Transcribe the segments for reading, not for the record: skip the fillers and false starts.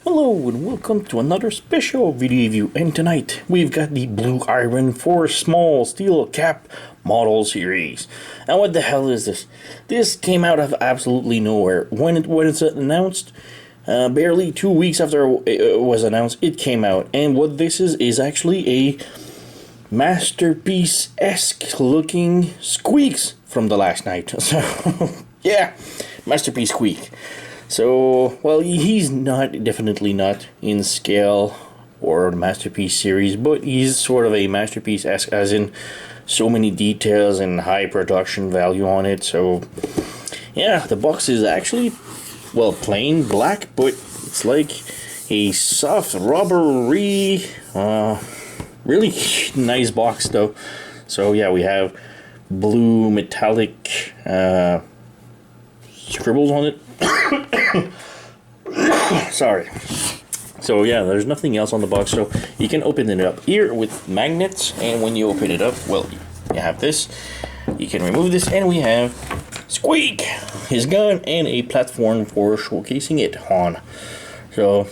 Hello and welcome to another special video review, and tonight we've got the Blue Iron 4 Small Steel Cap Model Series. And what the hell is this? This came out of absolutely nowhere. When it's announced, barely 2 weeks after it was announced, it came out. And what this is actually a Masterpiece-esque looking Squeaks from the last night. So, yeah, Masterpiece Squeak. So, well, he's definitely not in scale or the Masterpiece series, but he's sort of a Masterpiece-esque, as in so many details and high production value on it. So, yeah, the box is actually, well, plain black, but it's like a soft, rubbery, really nice box, though. So, yeah, we have blue metallic scribbles on it. Sorry. So yeah, there's nothing else on the box, so you can open it up here with magnets, and when you open it up, well, you have this. You can remove this, and we have Squeak, his gun, and a platform for showcasing it on. So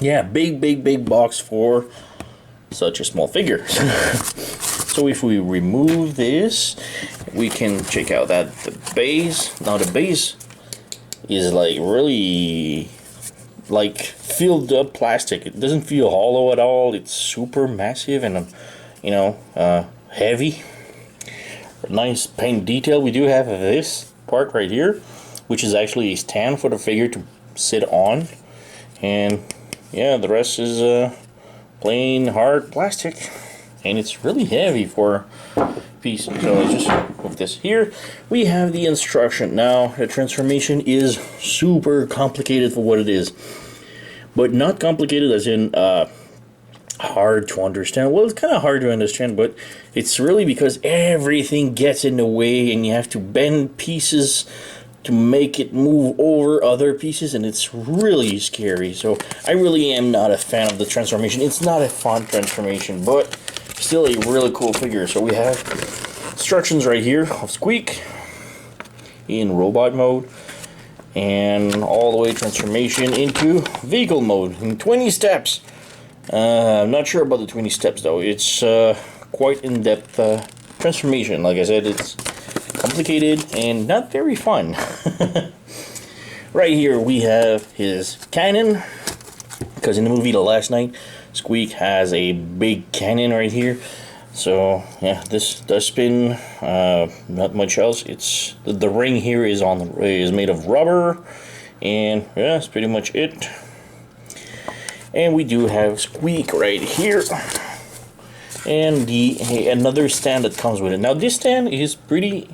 yeah, big box for such a small figure. So if we remove this, we can check out that the base. Now the base is like really like filled up plastic. It doesn't feel hollow at all. It's super massive and heavy. Nice paint detail. We do have this part right here, which is actually a stand for the figure to sit on, and yeah, the rest is plain hard plastic, and it's really heavy for a piece. So I just move this here. We have the instruction. Now the transformation is super complicated for what it is, but not complicated as in hard to understand. Well, it's kind of hard to understand, but it's really because everything gets in the way, and you have to bend pieces to make it move over other pieces, and it's really scary. So I really am not a fan of the transformation. It's not a fun transformation, but still a really cool figure. So we have instructions right here of Squeak in robot mode, and all the way transformation into vehicle mode in 20 steps. I'm not sure about the 20 steps though. It's quite in-depth transformation. Like I said, it's complicated and not very fun. Right here we have his cannon, because in the movie The Last Night, Squeak has a big cannon right here. So yeah, this does spin. Not much else. It's the ring here is made of rubber, and yeah, that's pretty much it. And we do have Squeak right here, and another stand that comes with it. Now this stand is pretty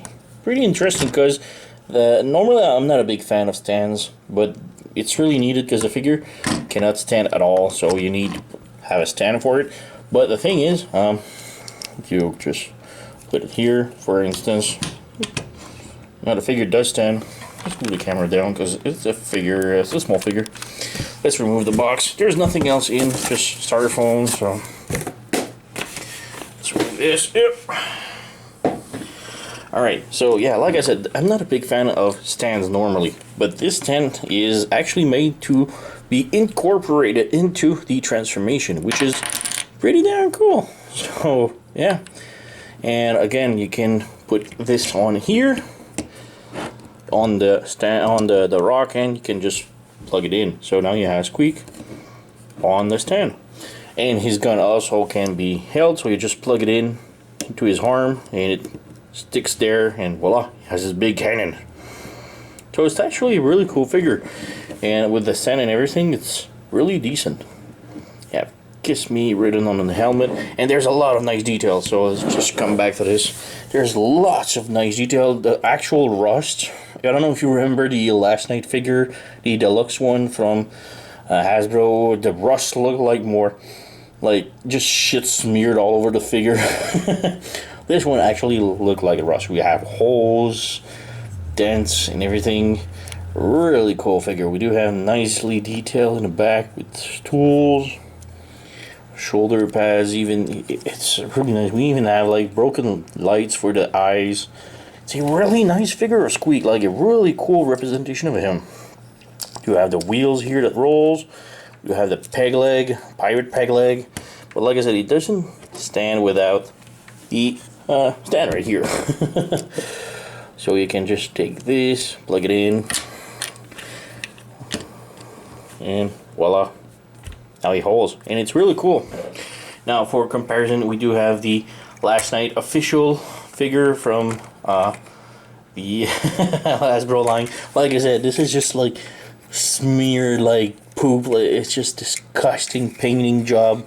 interesting, because normally I'm not a big fan of stands, but it's really needed because the figure cannot stand at all, so you need to have a stand for it. But the thing is, if you just put it here, for instance, now the figure does stand. Let's move the camera down because it's a figure, it's a small figure. Let's remove the box. There's nothing else in, just styrofoam, so let's remove this. Yep. Alright, so yeah, like I said, I'm not a big fan of stands normally, but this stand is actually made to be incorporated into the transformation, which is pretty damn cool. So yeah, and again, you can put this on here on the stand, on the rock, and you can just plug it in. So now you have Squeak on the stand, and his gun also can be held, so you just plug it in into his arm and it sticks there, and voila, he has his big cannon. So it's actually a really cool figure, and with the stand and everything, it's really decent. Yeah, Kiss Me written on the helmet, and there's a lot of nice details. So let's just come back to this. There's lots of nice detail. The actual rust, I don't know if you remember the Last Night figure, the deluxe one from Hasbro. The rust looked like more like just shit smeared all over the figure. This one actually looked like a rust. We have holes, dents, and everything. Really cool figure. We do have nicely detailed in the back with tools, shoulder pads. Even it's really nice. We even have like broken lights for the eyes. It's a really nice figure of Squeak, like a really cool representation of him. You have the wheels here that rolls. You have the peg leg, pirate peg leg. But like I said, it doesn't stand without the stand right here. So you can just take this, plug it in, and voila. Now he holds, and it's really cool. Now for comparison, we do have the Last Night official figure from the Hasbro line. Like I said, this is just like smeared like poop. It's just disgusting painting job,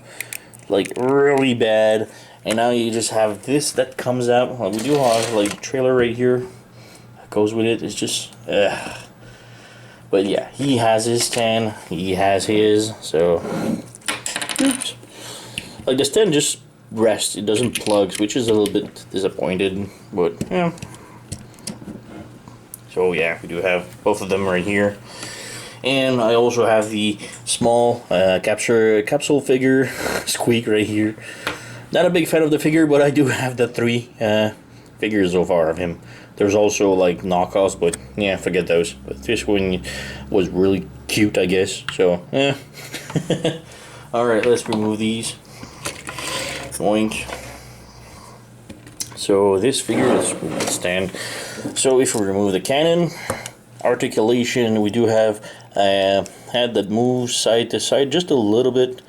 like really bad. And now you just have this that comes out. We do have like trailer right here that goes with it. It's just but yeah, he has his stand, he has his, so oops. Like the stand just rests, it doesn't plug, which is a little bit disappointed, but yeah. So yeah, we do have both of them right here. And I also have the small capsule figure Squeak right here. Not a big fan of the figure, but I do have the 3 figures so far of him. There's also like knockoffs, but yeah, forget those. But this one was really cute, I guess. So yeah. Alright, let's remove these. Oink. So this figure is stand. So if we remove the cannon, articulation, we do have head that moves side to side just a little bit.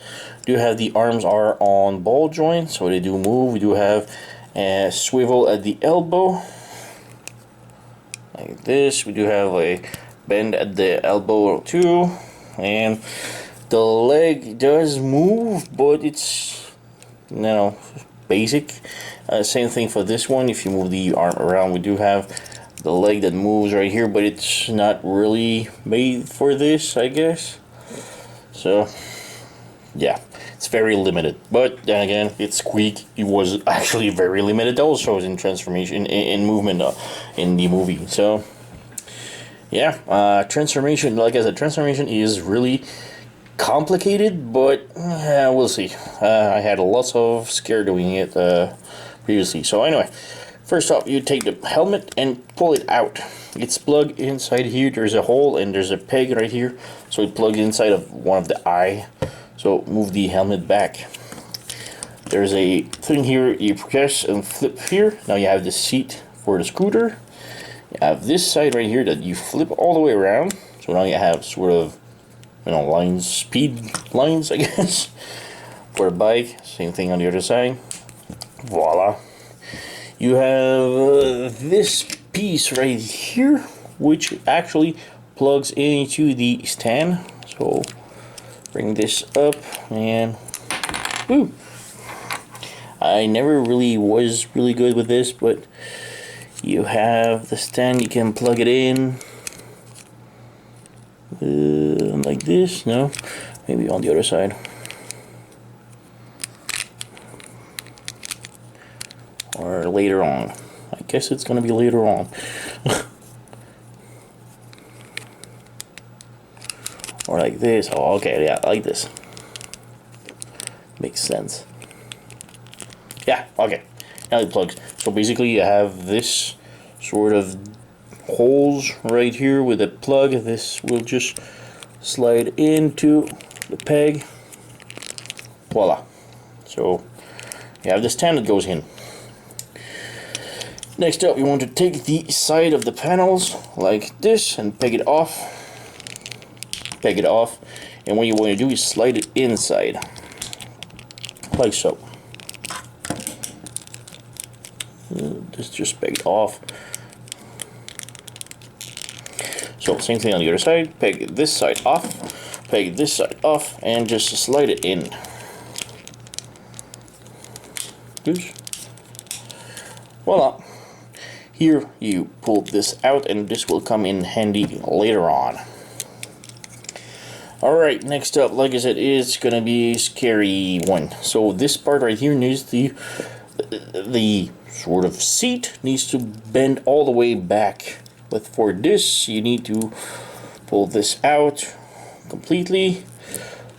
Do have the arms are on ball joints, so they do move. We do have a swivel at the elbow, like this. We do have a bend at the elbow too, and the leg does move, but it's, you know, basic. Same thing for this one. If you move the arm around, we do have the leg that moves right here, but it's not really made for this, I guess. So yeah, it's very limited. But then again, it's Squeak. It was actually very limited also in transformation, in movement in the movie. So yeah, transformation, like I said, transformation is really complicated, but we'll see. I had lots of scare doing it previously. So anyway, first off, you take the helmet and pull it out. It's plugged inside here. There's a hole and there's a peg right here, so it plugs inside of one of the eye. So move the helmet back. There's a thing here you press and flip here. Now you have the seat for the scooter. You have this side right here that you flip all the way around. So now you have sort of, you know, lines, speed lines, I guess, for a bike. Same thing on the other side. Voila. You have this piece right here, which actually plugs into the stand. So bring this up and woo. I never really was really good with this, but you have the stand, you can plug it in like this. No, maybe on the other side. Or later on. I guess it's gonna be later on. Or like this. Oh, okay, yeah, like this. Makes sense. Yeah, okay. Now it plugs. So basically you have this sort of holes right here with a plug. This will just slide into the peg. Voila. So you have the stand that goes in. Next up, you want to take the side of the panels like this and peg it off. Peg it off, and what you want to do is slide it inside, like so. Just peg it off. So same thing on the other side. Peg this side off, peg this side off, and just slide it in. Oops. Voila. Here you pull this out, and this will come in handy later on. Alright, next up, like I said, is gonna be a scary one. So this part right here needs the sort of seat needs to bend all the way back. But for this, you need to pull this out completely,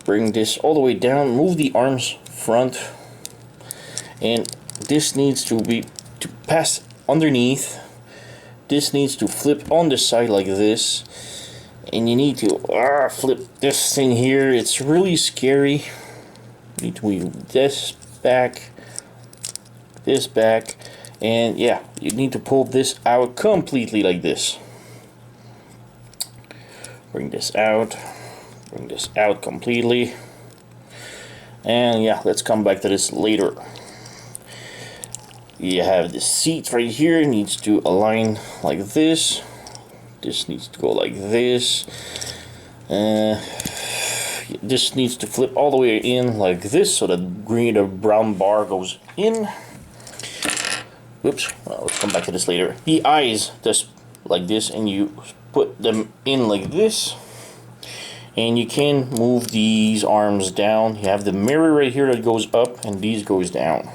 bring this all the way down, move the arms front, and this needs to pass underneath. This needs to flip on the side like this, And you need to flip this thing here. It's really scary. You need to move this back, and yeah, you need to pull this out completely like this. Bring this out completely. And yeah, let's come back to this later. You have the seat right here, needs to align like this. This needs to go like this. This needs to flip all the way in like this, so the green or brown bar goes in. Whoops, well, let's come back to this later. The eyes, just like this, and you put them in like this. And you can move these arms down. You have the mirror right here that goes up, and these goes down.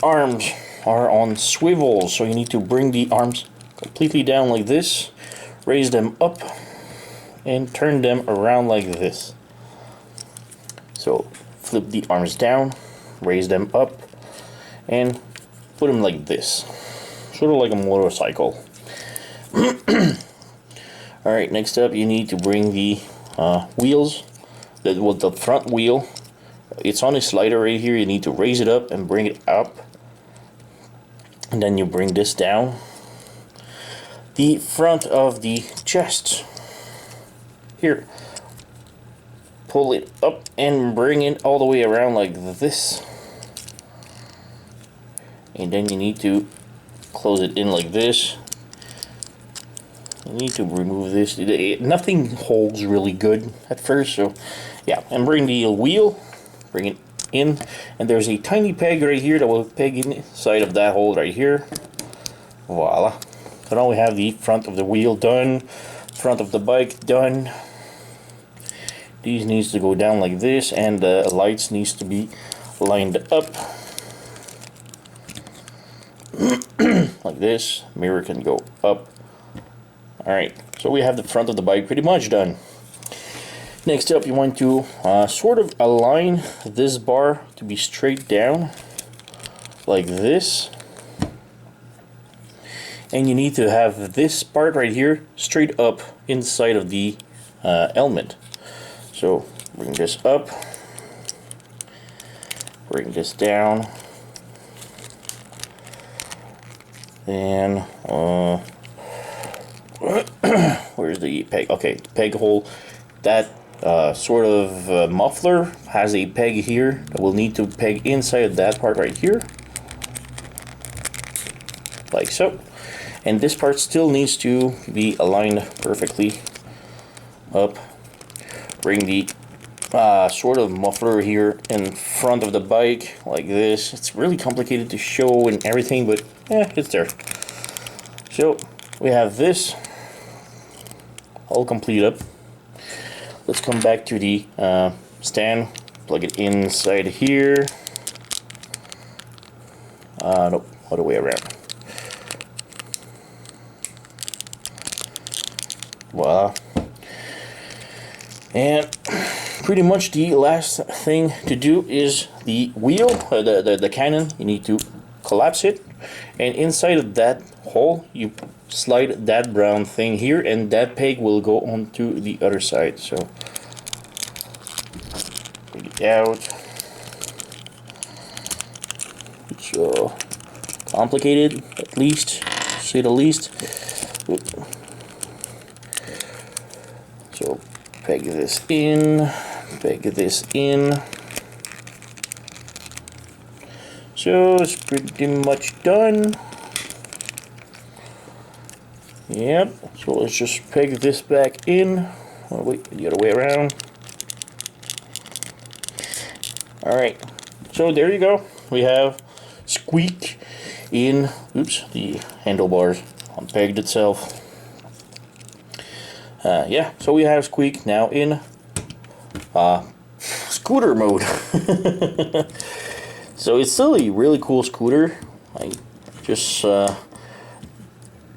Arms are on swivels, so you need to bring the arms completely down like this, raise them up, and turn them around like this. So flip the arms down, raise them up, and put them like this, sort of like a motorcycle. Alright, next up you need to bring the wheels, the front wheel. It's on a slider right here. You need to raise it up and bring it up, and then you bring this down. The front of the chest here, pull it up and bring it all the way around like this, and then you need to close it in like this. You need to remove this. Nothing holds really good at first, so yeah. And bring the wheel, bring it in, and there's a tiny peg right here that will peg inside of that hole right here. Voila. So now we have the front of the wheel done, front of the bike done. These needs to go down like this, and the lights needs to be lined up like this. Mirror can go up. Alright, so we have the front of the bike pretty much done. Next up, you want to sort of align this bar to be straight down like this. And you need to have this part right here straight up inside of the element. So bring this up, bring this down, and where's the peg? Okay, peg hole. That sort of muffler has a peg here that will need to peg inside of that part right here, like so. And this part still needs to be aligned perfectly up. Bring the sort of muffler here in front of the bike like this. It's really complicated to show and everything, but yeah, it's there. So we have this all complete up. Let's come back to the stand, plug it inside here. Nope, other way around. Voila. And pretty much the last thing to do is the wheel, the cannon. You need to collapse it, and inside of that hole you slide that brown thing here, and that peg will go onto the other side. So take it out. So complicated, at least, to say the least. So peg this in, peg this in. So it's pretty much done. Yep, so let's just peg this back in. Oh, wait, the other way around. Alright, so there you go. We have Squeak in, oops, the handlebars unpegged itself. Yeah, so we have Squeak now in scooter mode. So it's still a really cool scooter. I just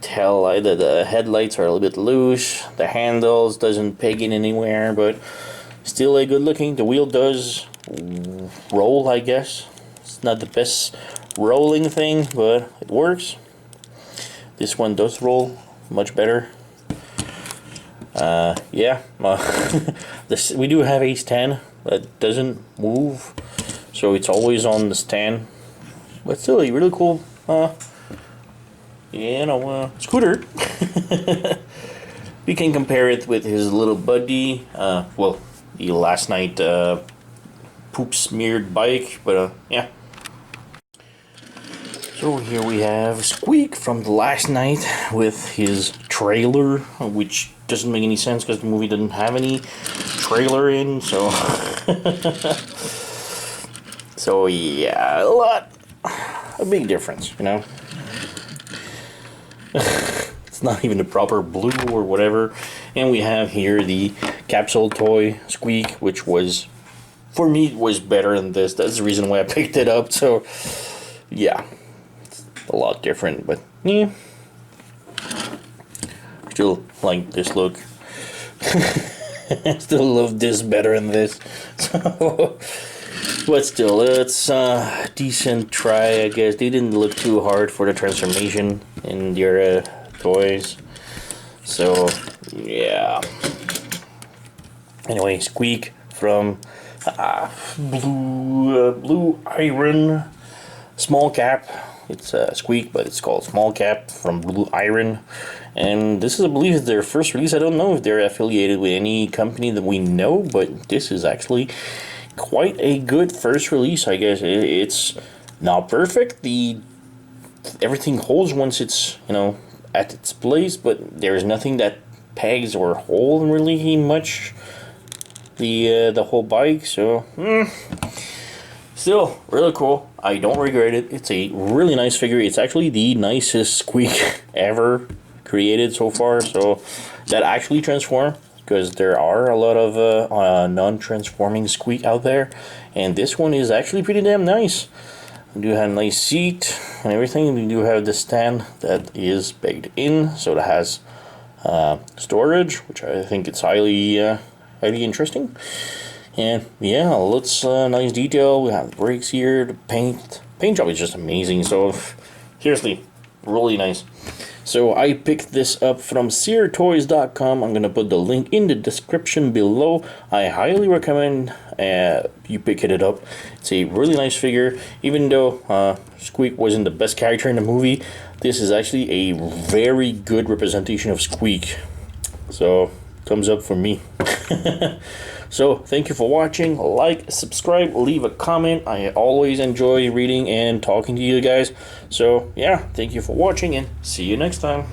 tell that the headlights are a little bit loose, the handles doesn't peg in anywhere, but still a good looking. The wheel does roll, I guess. It's not the best rolling thing, but it works. This one does roll much better. Yeah, this, we do have a stand that doesn't move, so it's always on the stand. But still, a really cool, scooter. We can compare it with his little buddy. Well, the last night poop smeared bike, but yeah. So here we have Squeak from the last night with his trailer, which doesn't make any sense because the movie didn't have any trailer in, so so yeah, a big difference, you know. It's not even the proper blue or whatever. And we have here the capsule toy Squeak, which was, for me, was better than this. That's the reason why I picked it up. So yeah, it's a lot different, but yeah, still like this look. Still love this better than this. So, but still, it's a decent try, I guess. They didn't look too hard for the transformation in their toys. So, yeah. Anyway, Squeak from Blue Iron Small Cap. It's Squeak, but it's called Small Cap from Blue Iron. And this is, I believe, their first release. I don't know if they're affiliated with any company that we know, but this is actually quite a good first release, I guess. It's not perfect. Everything holds once it's, you know, at its place, but there's nothing that pegs or hold really much the whole bike. So still really cool. I don't regret it. It's a really nice figure. It's actually the nicest Squeak ever created so far, so that actually transform, because there are a lot of non-transforming Squeak out there, and this one is actually pretty damn nice. We do have a nice seat and everything. We do have the stand that is baked in, so it has storage, which I think it's highly interesting. And yeah, lots nice detail. We have the brakes here. The paint job is just amazing. So seriously, really nice. So I picked this up from SearToys.com. I'm gonna put the link in the description below. I highly recommend you picking it up. It's a really nice figure. Even though Squeak wasn't the best character in the movie, this is actually a very good representation of Squeak. So thumbs up for me. So thank you for watching. Like, subscribe, leave a comment. I always enjoy reading and talking to you guys. So yeah, thank you for watching and see you next time.